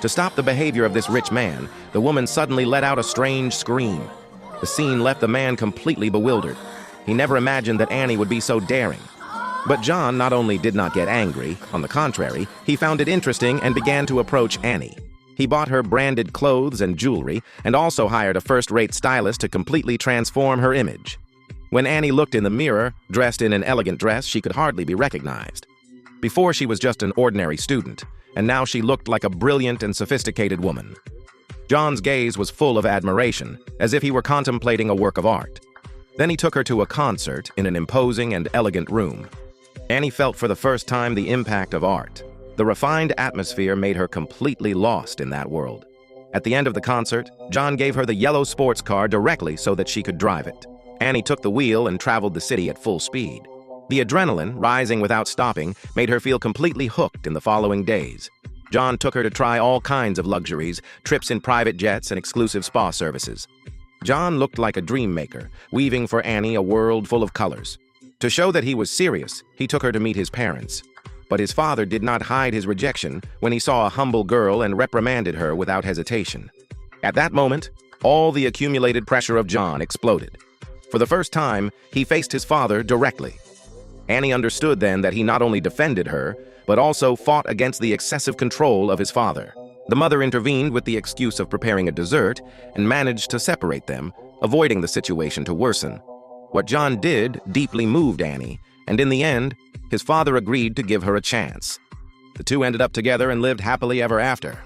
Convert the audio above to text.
To stop the behavior of this rich man, the woman suddenly let out a strange scream. The scene left the man completely bewildered. He never imagined that Annie would be so daring. But John not only did not get angry, on the contrary, he found it interesting and began to approach Annie. He bought her branded clothes and jewelry, and also hired a first-rate stylist to completely transform her image. When Annie looked in the mirror, dressed in an elegant dress, she could hardly be recognized. Before, she was just an ordinary student, and now she looked like a brilliant and sophisticated woman. John's gaze was full of admiration, as if he were contemplating a work of art. Then he took her to a concert in an imposing and elegant room. Annie felt for the first time the impact of art. The refined atmosphere made her completely lost in that world. At the end of the concert, John gave her the yellow sports car directly so that she could drive it. Annie took the wheel and traveled the city at full speed. The adrenaline, rising without stopping, made her feel completely hooked in the following days. John took her to try all kinds of luxuries, trips in private jets and exclusive spa services. John looked like a dream maker, weaving for Annie a world full of colors. To show that he was serious, he took her to meet his parents. But his father did not hide his rejection when he saw a humble girl and reprimanded her without hesitation. At that moment, all the accumulated pressure of John exploded. For the first time, he faced his father directly. Annie understood then that he not only defended her, but also fought against the excessive control of his father. The mother intervened with the excuse of preparing a dessert and managed to separate them, avoiding the situation to worsen. What John did deeply moved Annie, and in the end, his father agreed to give her a chance. The two ended up together and lived happily ever after.